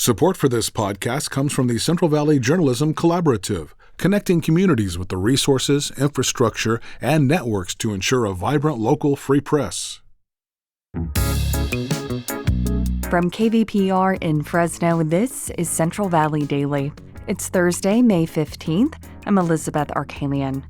Support for this podcast comes from the Central Valley Journalism Collaborative, connecting communities with the resources, infrastructure, and networks to ensure a vibrant local free press. From KVPR in Fresno, this is Central Valley Daily. It's Thursday, May 15th. I'm Elizabeth Arkalian.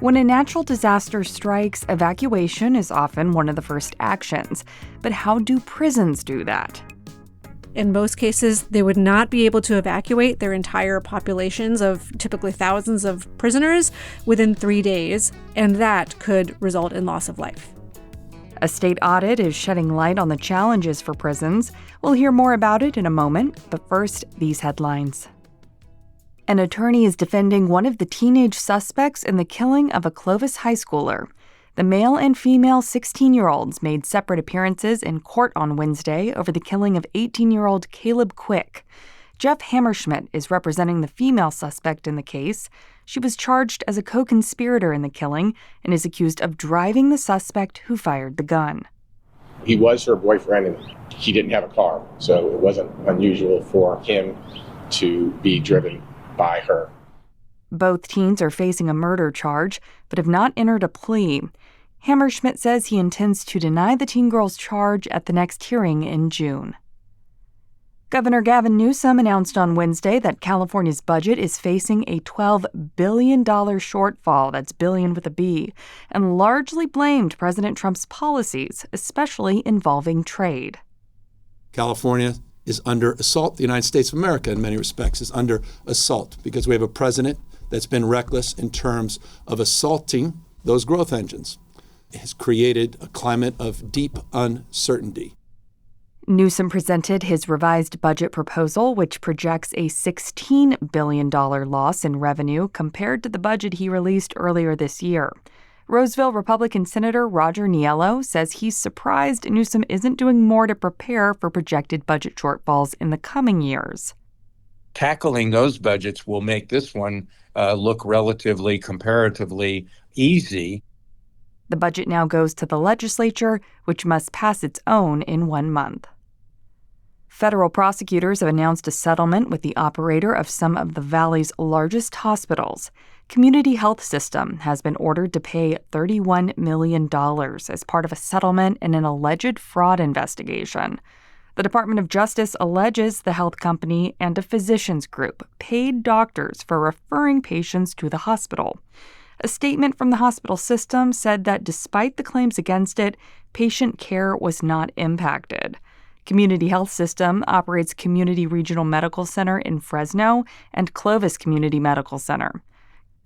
When a natural disaster strikes, evacuation is often one of the first actions. But how do prisons do that? In most cases, they would not be able to evacuate their entire populations of typically thousands of prisoners within 3 days, and that could result in loss of life. A state audit is shedding light on the challenges for prisons. We'll hear more about it in a moment, but first, these headlines. An attorney is defending one of the teenage suspects in the killing of a Clovis high schooler. The male and female 16-year-olds made separate appearances in court on Wednesday over the killing of 18-year-old Caleb Quick. Jeff Hammerschmidt is representing the female suspect in the case. She was charged as a co-conspirator in the killing and is accused of driving the suspect who fired the gun. He was her boyfriend and he didn't have a car, so it wasn't unusual for him to be driven by her. Both teens are facing a murder charge, but have not entered a plea. Hammerschmidt says he intends to deny the teen girl's charge at the next hearing in June. Governor Gavin Newsom announced on Wednesday that California's budget is facing a $12 billion shortfall, that's billion with a B, and largely blamed President Trump's policies, especially involving trade. California is under assault. The United States of America, in many respects, is under assault because we have a president that's been reckless in terms of assaulting those growth engines. It has created a climate of deep uncertainty. Newsom presented his revised budget proposal, which projects a $16 billion loss in revenue compared to the budget he released earlier this year. Roseville Republican Senator Roger Niello says he's surprised Newsom isn't doing more to prepare for projected budget shortfalls in the coming years. Tackling those budgets will make this one look relatively, comparatively easy. The budget now goes to the legislature, which must pass its own in 1 month. Federal prosecutors have announced a settlement with the operator of some of the Valley's largest hospitals. Community Health System has been ordered to pay $31 million as part of a settlement in an alleged fraud investigation. The Department of Justice alleges the health company and a physicians group paid doctors for referring patients to the hospital. A statement from the hospital system said that despite the claims against it, patient care was not impacted. Community Health System operates Community Regional Medical Center in Fresno and Clovis Community Medical Center.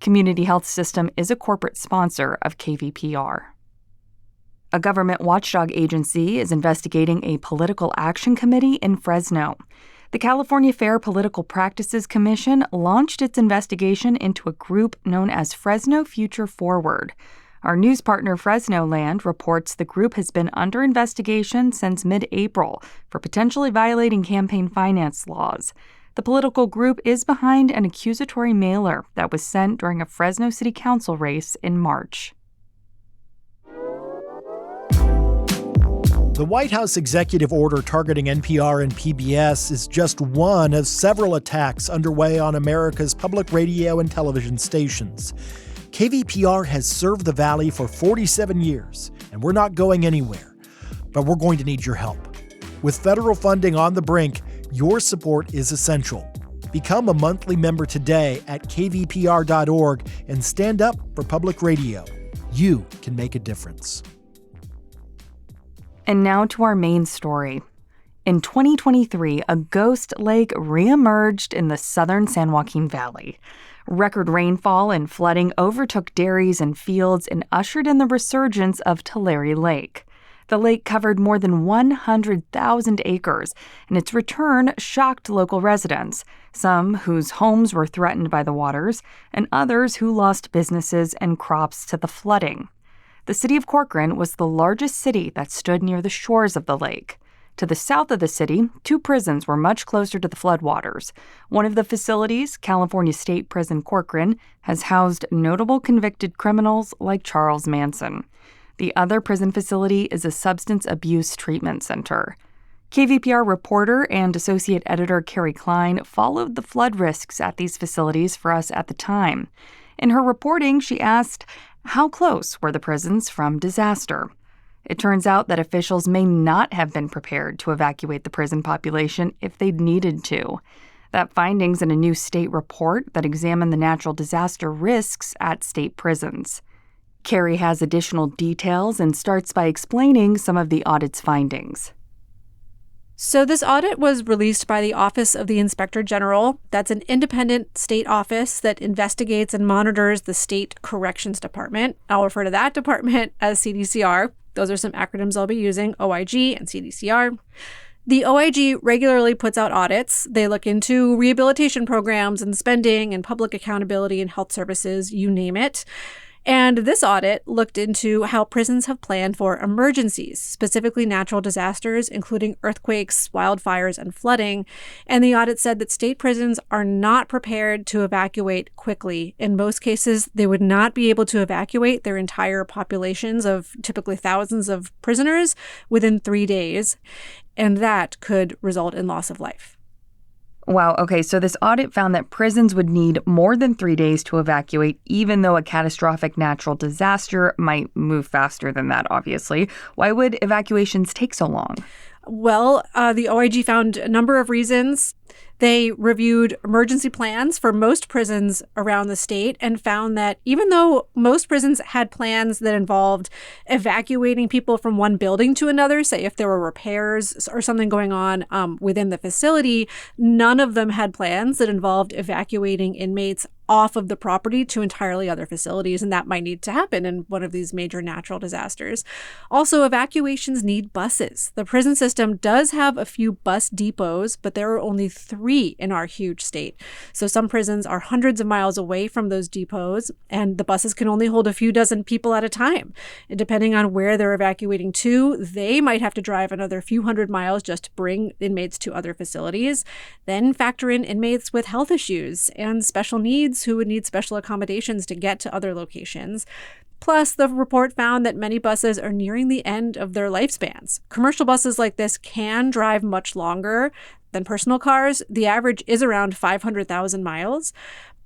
Community Health System is a corporate sponsor of KVPR. A government watchdog agency is investigating a political action committee in Fresno. The California Fair Political Practices Commission launched its investigation into a group known as Fresno Future Forward. Our news partner Fresno Land reports the group has been under investigation since mid-April for potentially violating campaign finance laws. The political group is behind an accusatory mailer that was sent during a Fresno City Council race in March. The White House executive order targeting NPR and PBS is just one of several attacks underway on America's public radio and television stations. KVPR has served the Valley for 47 years, and we're not going anywhere. But we're going to need your help. With federal funding on the brink, your support is essential. Become a monthly member today at kvpr.org and stand up for public radio. You can make a difference. And now to our main story. In 2023, a ghost lake reemerged in the southern San Joaquin Valley. Record rainfall and flooding overtook dairies and fields and ushered in the resurgence of Tulare Lake. The lake covered more than 100,000 acres, and its return shocked local residents, some whose homes were threatened by the waters, and others who lost businesses and crops to the flooding. The city of Corcoran was the largest city that stood near the shores of the lake. To the south of the city, 2 prisons were much closer to the floodwaters. One of the facilities, California State Prison Corcoran, has housed notable convicted criminals like Charles Manson. The other prison facility is a substance abuse treatment center. KVPR reporter and associate editor Kerry Klein followed the flood risks at these facilities for us at the time. In her reporting, she asked, how close were the prisons from disaster? It turns out that officials may not have been prepared to evacuate the prison population if they'd needed to. That finding's in a new state report that examined the natural disaster risks at state prisons. Kerry has additional details and starts by explaining some of the audit's findings. So this audit was released by the Office of the Inspector General. That's an independent state office that investigates and monitors the State Corrections Department. I'll refer to that department as CDCR. Those are some acronyms I'll be using, OIG and CDCR. The OIG regularly puts out audits. They look into rehabilitation programs and spending and public accountability and health services, you name it. And this audit looked into how prisons have planned for emergencies, specifically natural disasters, including earthquakes, wildfires, and flooding. And the audit said that state prisons are not prepared to evacuate quickly. In most cases, they would not be able to evacuate their entire populations of typically thousands of prisoners within 3 days. And that could result in loss of life. Wow. Okay. So this audit found that prisons would need more than 3 days to evacuate, even though a catastrophic natural disaster might move faster than that, obviously. Why would evacuations take so long? Well, the OIG found a number of reasons. They reviewed emergency plans for most prisons around the state and found that even though most prisons had plans that involved evacuating people from one building to another, say if there were repairs or something going on within the facility, none of them had plans that involved evacuating inmates off of the property to entirely other facilities, and that might need to happen in one of these major natural disasters. Also, evacuations need buses. The prison system does have a few bus depots, but there are only 3 in our huge state. So some prisons are hundreds of miles away from those depots, and the buses can only hold a few dozen people at a time. And depending on where they're evacuating to, they might have to drive another few hundred miles just to bring inmates to other facilities. Then factor in inmates with health issues and special needs who would need special accommodations to get to other locations. Plus, the report found that many buses are nearing the end of their lifespans. Commercial buses like this can drive much longer than personal cars. The average is around 500,000 miles.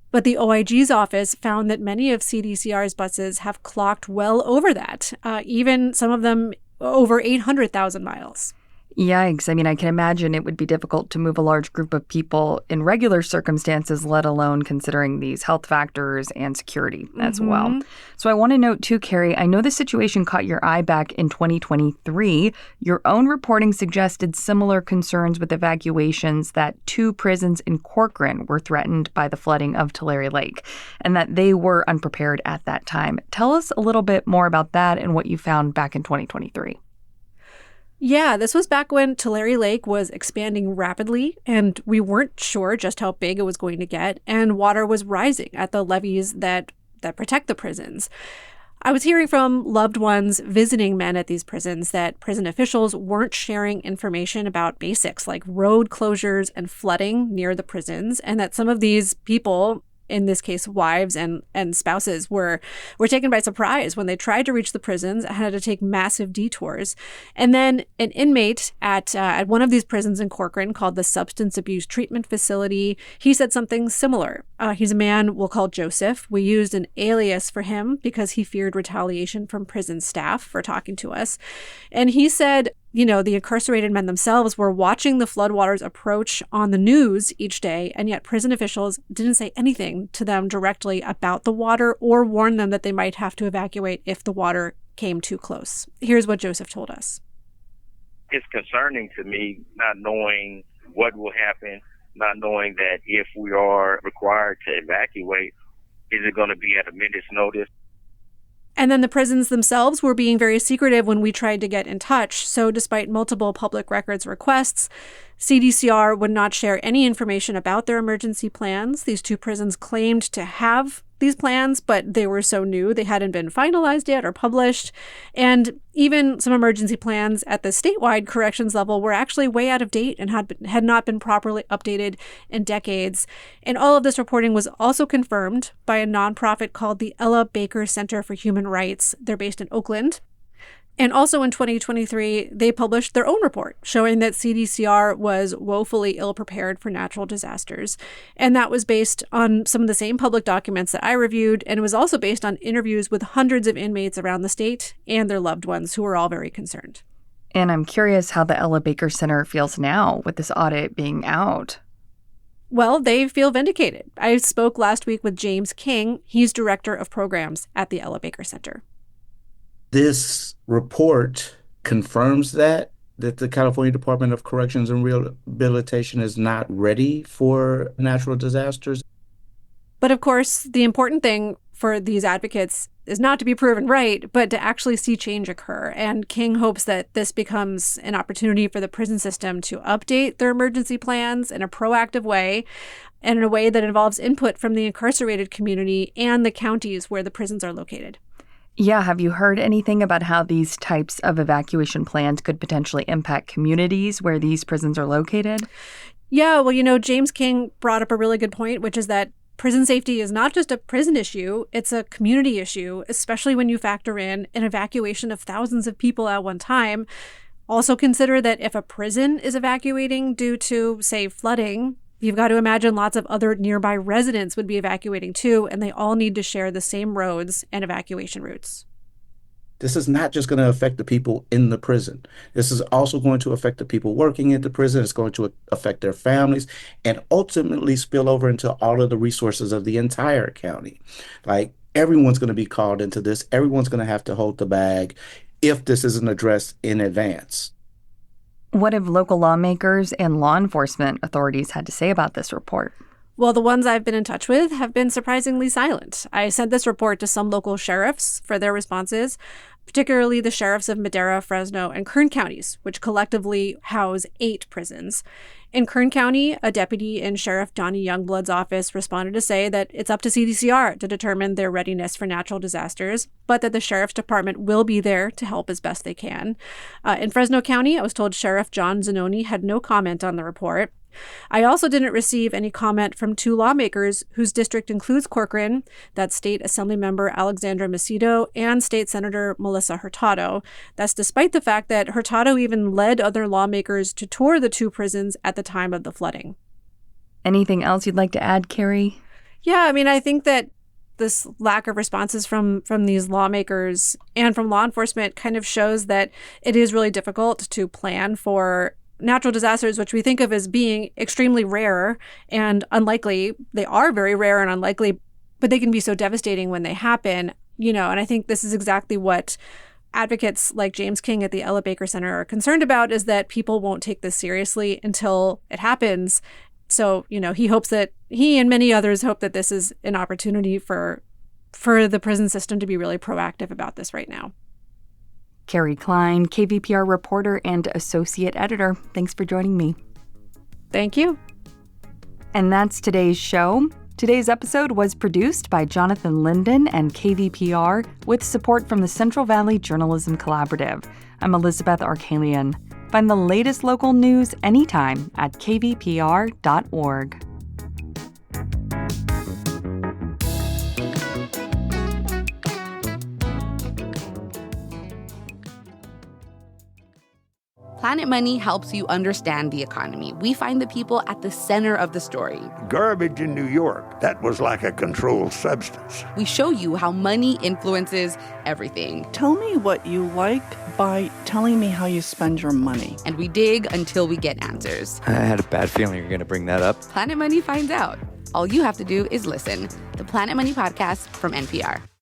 But the OIG's office found that many of CDCR's buses have clocked well over that, even some of them over 800,000 miles. Yikes. I mean, I can imagine it would be difficult to move a large group of people in regular circumstances, let alone considering these health factors and security as well. So I want to note too, Kerry, I know the situation caught your eye back in 2023. Your own reporting suggested similar concerns with evacuations, that 2 prisons in Corcoran were threatened by the flooding of Tulare Lake and that they were unprepared at that time. Tell us a little bit more about that and what you found back in 2023. Yeah, this was back when Tulare Lake was expanding rapidly, and we weren't sure just how big it was going to get, and water was rising at the levees that protect the prisons. I was hearing from loved ones visiting men at these prisons that prison officials weren't sharing information about basics like road closures and flooding near the prisons, and that some of these people, in this case, wives and spouses, were taken by surprise when they tried to reach the prisons and had to take massive detours. And then an inmate at one of these prisons in Corcoran, called the Substance Abuse Treatment Facility, he said something similar. He's a man we'll call Joseph. We used an alias for him because he feared retaliation from prison staff for talking to us. And he said, the incarcerated men themselves were watching the floodwaters approach on the news each day, and yet prison officials didn't say anything to them directly about the water or warn them that they might have to evacuate if the water came too close. Here's what Joseph told us. It's concerning to me not knowing what will happen, not knowing that if we are required to evacuate, is it going to be at a minute's notice? And then the prisons themselves were being very secretive when we tried to get in touch. So despite multiple public records requests, CDCR would not share any information about their emergency plans. These 2 prisons claimed to have these plans, but they were so new, they hadn't been finalized yet or published. And even some emergency plans at the statewide corrections level were actually way out of date and had not been properly updated in decades. And all of this reporting was also confirmed by a nonprofit called the Ella Baker Center for Human Rights. They're based in Oakland. And also in 2023, they published their own report showing that CDCR was woefully ill-prepared for natural disasters. And that was based on some of the same public documents that I reviewed, and it was also based on interviews with hundreds of inmates around the state and their loved ones who were all very concerned. And I'm curious how the Ella Baker Center feels now with this audit being out. Well, they feel vindicated. I spoke last week with James King. He's director of programs at the Ella Baker Center. This report confirms that the California Department of Corrections and Rehabilitation is not ready for natural disasters. But of course, the important thing for these advocates is not to be proven right, but to actually see change occur. And King hopes that this becomes an opportunity for the prison system to update their emergency plans in a proactive way, and in a way that involves input from the incarcerated community and the counties where the prisons are located. Yeah, have you heard anything about how these types of evacuation plans could potentially impact communities where these prisons are located? Yeah, well, James King brought up a really good point, which is that prison safety is not just a prison issue, it's a community issue, especially when you factor in an evacuation of thousands of people at one time. Also consider that if a prison is evacuating due to, say, flooding, you've got to imagine lots of other nearby residents would be evacuating too, and they all need to share the same roads and evacuation routes. This is not just going to affect the people in the prison. This is also going to affect the people working at the prison. It's going to affect their families and ultimately spill over into all of the resources of the entire county. Like, everyone's going to be called into this. Everyone's going to have to hold the bag if this isn't addressed in advance. What have local lawmakers and law enforcement authorities had to say about this report? Well, the ones I've been in touch with have been surprisingly silent. I sent this report to some local sheriffs for their responses, particularly the sheriffs of Madera, Fresno, and Kern counties, which collectively house 8 prisons. In Kern County, a deputy in Sheriff Donnie Youngblood's office responded to say that it's up to CDCR to determine their readiness for natural disasters, but that the sheriff's department will be there to help as best they can. In Fresno County, I was told Sheriff John Zanoni had no comment on the report. I also didn't receive any comment from 2 lawmakers whose district includes Corcoran, that's State Assembly Member Alexandra Macedo and State Senator Melissa Hurtado. That's despite the fact that Hurtado even led other lawmakers to tour the 2 prisons at the time of the flooding. Anything else you'd like to add, Kerry? Yeah, I think that this lack of responses from these lawmakers and from law enforcement kind of shows that it is really difficult to plan for natural disasters, which we think of as being extremely rare and unlikely. They are very rare and unlikely, but they can be so devastating when they happen, and I think this is exactly what advocates like James King at the Ella Baker Center are concerned about, is that people won't take this seriously until it happens. So, he hopes that he and many others hope that this is an opportunity for the prison system to be really proactive about this right now. Kerry Klein, KVPR reporter and associate editor. Thanks for joining me. Thank you. And that's today's show. Today's episode was produced by Jonathan Linden and KVPR with support from the Central Valley Journalism Collaborative. I'm Elizabeth Arkalian. Find the latest local news anytime at kvpr.org. Planet Money helps you understand the economy. We find the people at the center of the story. Garbage in New York, that was like a controlled substance. We show you how money influences everything. Tell me what you like by telling me how you spend your money. And we dig until we get answers. I had a bad feeling you were going to bring that up. Planet Money finds out. All you have to do is listen. The Planet Money Podcast from NPR.